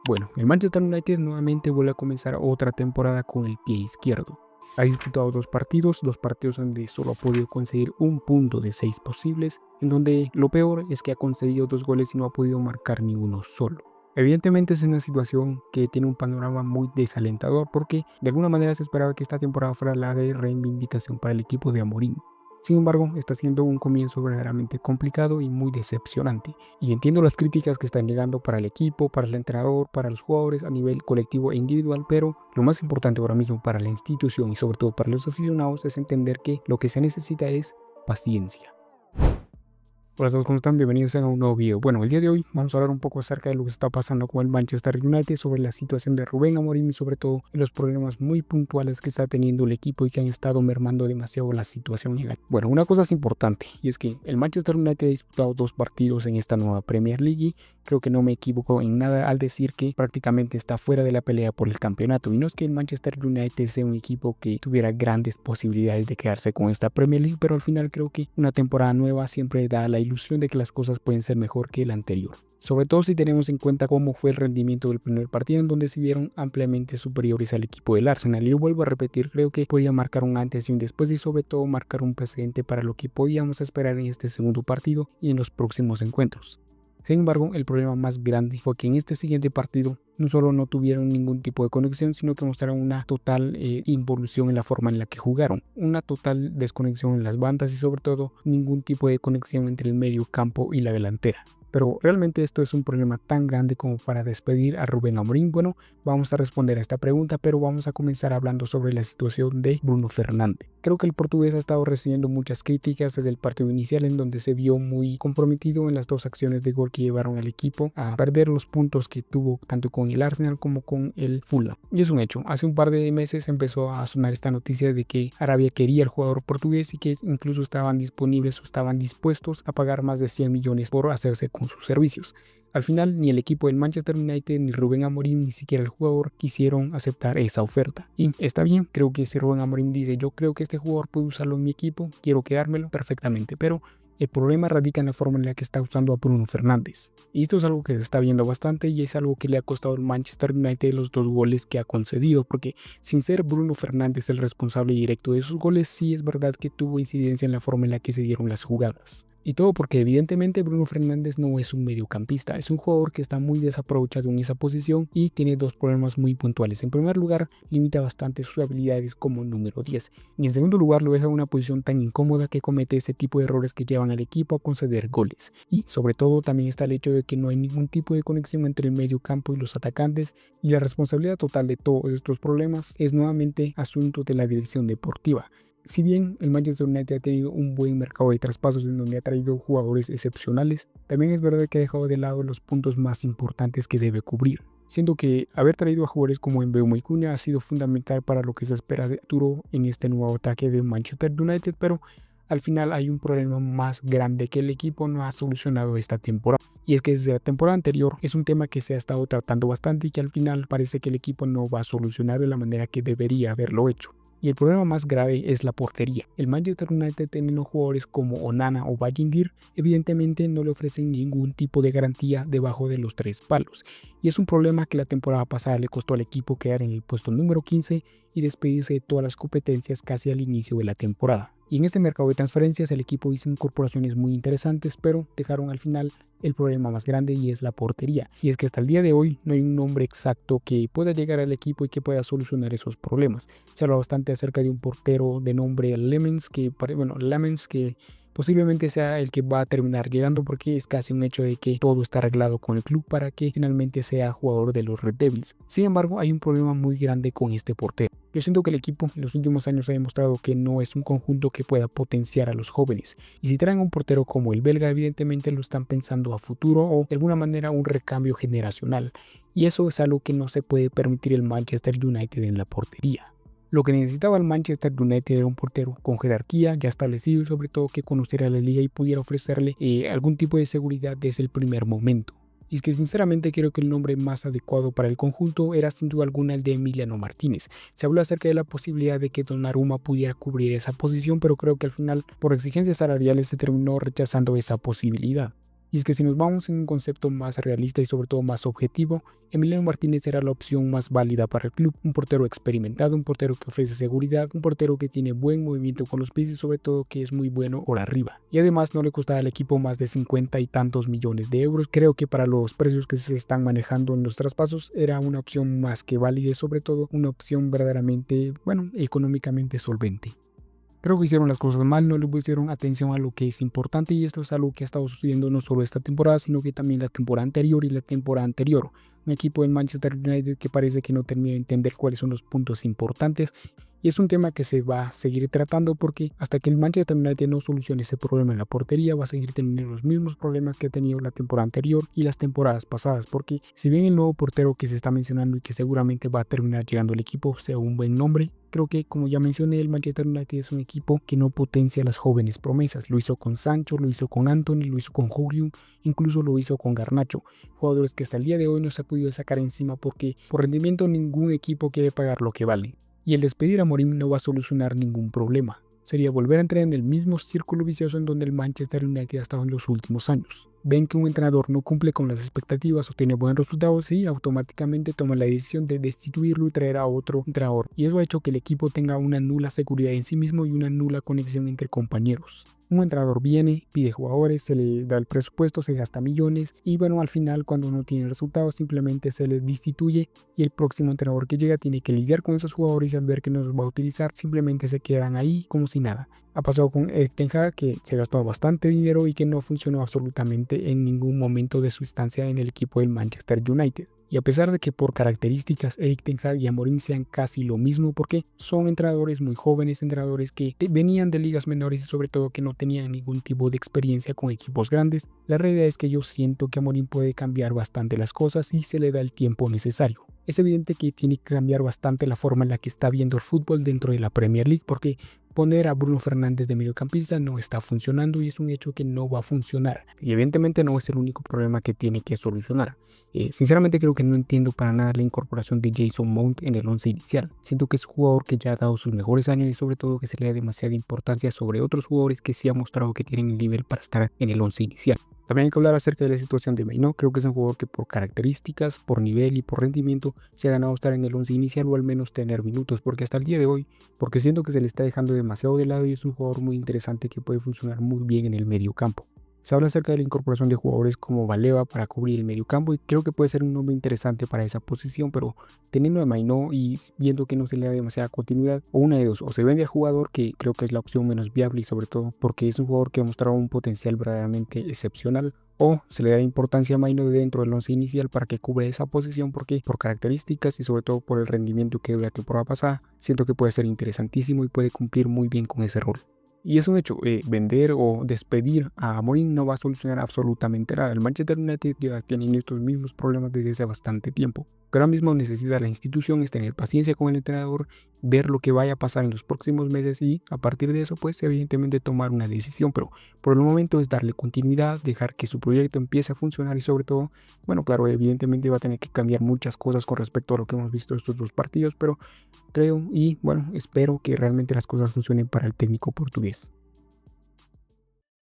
Bueno, el Manchester United nuevamente vuelve a comenzar otra temporada con el pie izquierdo. Ha disputado dos partidos donde solo ha podido conseguir un punto de 6 posibles, en donde lo peor es que ha concedido 2 goles y no ha podido marcar ninguno solo. Evidentemente es una situación que tiene un panorama muy desalentador porque de alguna manera se esperaba que esta temporada fuera la de reivindicación para el equipo de Amorim. Sin embargo, está siendo un comienzo verdaderamente complicado y muy decepcionante. Y entiendo las críticas que están llegando para el equipo, para el entrenador, para los jugadores a nivel colectivo e individual, pero lo más importante ahora mismo para la institución y sobre todo para los aficionados es entender que lo que se necesita es paciencia. Hola a todos, ¿cómo están? Bienvenidos a un nuevo video. Bueno, el día de hoy vamos a hablar un poco acerca de lo que está pasando con el Manchester United, sobre la situación de Rubén Amorim y sobre todo de los problemas muy puntuales que está teniendo el equipo y que han estado mermando demasiado la situación. Bueno, una cosa es importante y es que el Manchester United ha disputado 2 partidos en esta nueva Premier League y creo que no me equivoco en nada al decir que prácticamente está fuera de la pelea por el campeonato. Y no es que el Manchester United sea un equipo que tuviera grandes posibilidades de quedarse con esta Premier League, pero al final creo que una temporada nueva siempre da la ilusión de que las cosas pueden ser mejor que la anterior. Sobre todo si tenemos en cuenta cómo fue el rendimiento del primer partido, en donde se vieron ampliamente superiores al equipo del Arsenal. Y yo vuelvo a repetir, creo que podía marcar un antes y un después y sobre todo marcar un precedente para lo que podíamos esperar en este segundo partido y en los próximos encuentros. Sin embargo, el problema más grande fue que en este siguiente partido no solo no tuvieron ningún tipo de conexión, sino que mostraron una total involución en la forma en la que jugaron, una total desconexión en las bandas y sobre todo ningún tipo de conexión entre el medio campo y la delantera. Pero realmente esto es un problema tan grande como para despedir a Rubén Amorim. Bueno, vamos a responder a esta pregunta, pero vamos a comenzar hablando sobre la situación de Bruno Fernández. Creo que el portugués ha estado recibiendo muchas críticas desde el partido inicial, en donde se vio muy comprometido en las 2 acciones de gol que llevaron al equipo a perder los puntos que tuvo tanto con el Arsenal como con el Fulham. Y es un hecho, hace un par de meses empezó a sonar esta noticia de que Arabia quería al jugador portugués y que incluso estaban disponibles o estaban dispuestos a pagar más de 100 millones por hacerse con sus servicios. Al final, ni el equipo del Manchester United, ni Rubén Amorim, ni siquiera el jugador quisieron aceptar esa oferta. Y está bien, creo que si Rubén Amorim dice, yo creo que este jugador puede usarlo en mi equipo, quiero quedármelo, perfectamente, pero el problema radica en la forma en la que está usando a Bruno Fernández. Y esto es algo que se está viendo bastante y es algo que le ha costado al Manchester United los 2 goles que ha concedido, porque sin ser Bruno Fernández el responsable directo de esos goles, sí es verdad que tuvo incidencia en la forma en la que se dieron las jugadas. Y todo porque evidentemente Bruno Fernández no es un mediocampista, es un jugador que está muy desaprovechado en esa posición y tiene 2 problemas muy puntuales. En primer lugar, limita bastante sus habilidades como número 10 y en segundo lugar lo deja en una posición tan incómoda que comete ese tipo de errores que llevan al equipo a conceder goles. Y sobre todo también está el hecho de que no hay ningún tipo de conexión entre el medio campo y los atacantes y la responsabilidad total de todos estos problemas es nuevamente asunto de la dirección deportiva. Si bien el Manchester United ha tenido un buen mercado de traspasos en donde ha traído jugadores excepcionales, también es verdad que ha dejado de lado los puntos más importantes que debe cubrir. Siendo que haber traído a jugadores como Mbeumo y Cunha ha sido fundamental para lo que se espera de futuro en este nuevo ataque de Manchester United, pero al final hay un problema más grande que el equipo no ha solucionado esta temporada. Y es que desde la temporada anterior es un tema que se ha estado tratando bastante y que al final parece que el equipo no va a solucionar de la manera que debería haberlo hecho. Y el problema más grave es la portería. El Manchester United, teniendo jugadores como Onana o Bayindir, evidentemente no le ofrecen ningún tipo de garantía debajo de los 3 palos. Y es un problema que la temporada pasada le costó al equipo quedar en el puesto número 15 y despedirse de todas las competencias casi al inicio de la temporada. Y en este mercado de transferencias el equipo hizo incorporaciones muy interesantes, pero dejaron al final el problema más grande y es la portería. Y es que hasta el día de hoy no hay un nombre exacto que pueda llegar al equipo y que pueda solucionar esos problemas. Se habla bastante acerca de un portero de nombre Lemens, que posiblemente sea el que va a terminar llegando porque es casi un hecho de que todo está arreglado con el club para que finalmente sea jugador de los Red Devils. Sin embargo, hay un problema muy grande con este portero. Yo siento que el equipo en los últimos años ha demostrado que no es un conjunto que pueda potenciar a los jóvenes. Y si traen un portero como el belga, evidentemente lo están pensando a futuro o de alguna manera un recambio generacional. Y eso es algo que no se puede permitir el Manchester United en la portería. Lo que necesitaba el Manchester United era un portero con jerarquía ya establecido y sobre todo que conociera la liga y pudiera ofrecerle algún tipo de seguridad desde el primer momento. Y es que sinceramente creo que el nombre más adecuado para el conjunto era sin duda alguna el de Emiliano Martínez. Se habló acerca de la posibilidad de que Donnarumma pudiera cubrir esa posición, pero creo que al final por exigencias salariales se terminó rechazando esa posibilidad. Y es que si nos vamos en un concepto más realista y sobre todo más objetivo, Emiliano Martínez era la opción más válida para el club, un portero experimentado, un portero que ofrece seguridad, un portero que tiene buen movimiento con los pies y sobre todo que es muy bueno por arriba. Y además no le costaba al equipo más de 50 y tantos millones de euros. Creo que para los precios que se están manejando en los traspasos era una opción más que válida y sobre todo una opción verdaderamente, económicamente solvente. Creo que hicieron las cosas mal, no le pusieron atención a lo que es importante y esto es algo que ha estado sucediendo no solo esta temporada, sino que también la temporada anterior y la temporada anterior. Un equipo del Manchester United que parece que no termina de entender cuáles son los puntos importantes y es un tema que se va a seguir tratando porque hasta que el Manchester United no solucione ese problema en la portería va a seguir teniendo los mismos problemas que ha tenido la temporada anterior y las temporadas pasadas, porque si bien el nuevo portero que se está mencionando y que seguramente va a terminar llegando al equipo sea un buen nombre, creo que, como ya mencioné, el Manchester United es un equipo que no potencia a las jóvenes promesas. Lo hizo con Sancho, lo hizo con Anthony, lo hizo con Julio, incluso lo hizo con Garnacho. Jugadores que hasta el día de hoy no se ha podido sacar encima porque por rendimiento ningún equipo quiere pagar lo que vale. Y el despedir a Mourinho no va a solucionar ningún problema. Sería volver a entrar en el mismo círculo vicioso en donde el Manchester United ha estado en los últimos años. Ven que un entrenador no cumple con las expectativas o tiene buenos resultados y automáticamente toman la decisión de destituirlo y traer a otro entrenador. Y eso ha hecho que el equipo tenga una nula seguridad en sí mismo y una nula conexión entre compañeros. Un entrenador viene, pide jugadores, se le da el presupuesto, se gasta millones y al final cuando no tiene resultados simplemente se le destituye y el próximo entrenador que llega tiene que lidiar con esos jugadores y al ver que no los va a utilizar simplemente se quedan ahí como si nada. Ha pasado con Erik ten Hag que se gastó bastante dinero y que no funcionó absolutamente en ningún momento de su estancia en el equipo del Manchester United. Y a pesar de que por características Erik ten Hag y Amorim sean casi lo mismo porque son entrenadores muy jóvenes, entrenadores que venían de ligas menores y sobre todo que no tenían ningún tipo de experiencia con equipos grandes, la realidad es que yo siento que Amorim puede cambiar bastante las cosas si se le da el tiempo necesario. Es evidente que tiene que cambiar bastante la forma en la que está viendo el fútbol dentro de la Premier League porque poner a Bruno Fernández de mediocampista no está funcionando y es un hecho que no va a funcionar. Y evidentemente no es el único problema que tiene que solucionar. Sinceramente creo que no entiendo para nada la incorporación de Jason Mount en el 11 inicial. Siento que es un jugador que ya ha dado sus mejores años y sobre todo que se le da demasiada importancia sobre otros jugadores que sí ha mostrado que tienen el nivel para estar en el 11 inicial. También hay que hablar acerca de la situación de Mainoo. Creo que es un jugador que por características, por nivel y por rendimiento se ha ganado estar en el 11 inicial o al menos tener minutos, porque hasta el día de hoy, porque siento que se le está dejando demasiado de lado y es un jugador muy interesante que puede funcionar muy bien en el medio campo. Se habla acerca de la incorporación de jugadores como Baleba para cubrir el mediocampo y creo que puede ser un nombre interesante para esa posición, pero teniendo a Mainoo y viendo que no se le da demasiada continuidad, o una de dos, o se vende al jugador, que creo que es la opción menos viable y sobre todo porque es un jugador que ha mostrado un potencial verdaderamente excepcional, o se le da importancia a Mainoo dentro del 11 inicial para que cubra esa posición porque por características y sobre todo por el rendimiento que dio la temporada pasada, siento que puede ser interesantísimo y puede cumplir muy bien con ese rol. Y es un hecho, vender o despedir a Amorim no va a solucionar absolutamente nada. El Manchester United ya tiene estos mismos problemas desde hace bastante tiempo. Lo que ahora mismo necesita la institución es tener paciencia con el entrenador, ver lo que vaya a pasar en los próximos meses y a partir de eso pues evidentemente tomar una decisión. Pero por el momento es darle continuidad, dejar que su proyecto empiece a funcionar y sobre todo, claro, evidentemente va a tener que cambiar muchas cosas con respecto a lo que hemos visto estos dos partidos, pero creo y espero que realmente las cosas funcionen para el técnico portugués.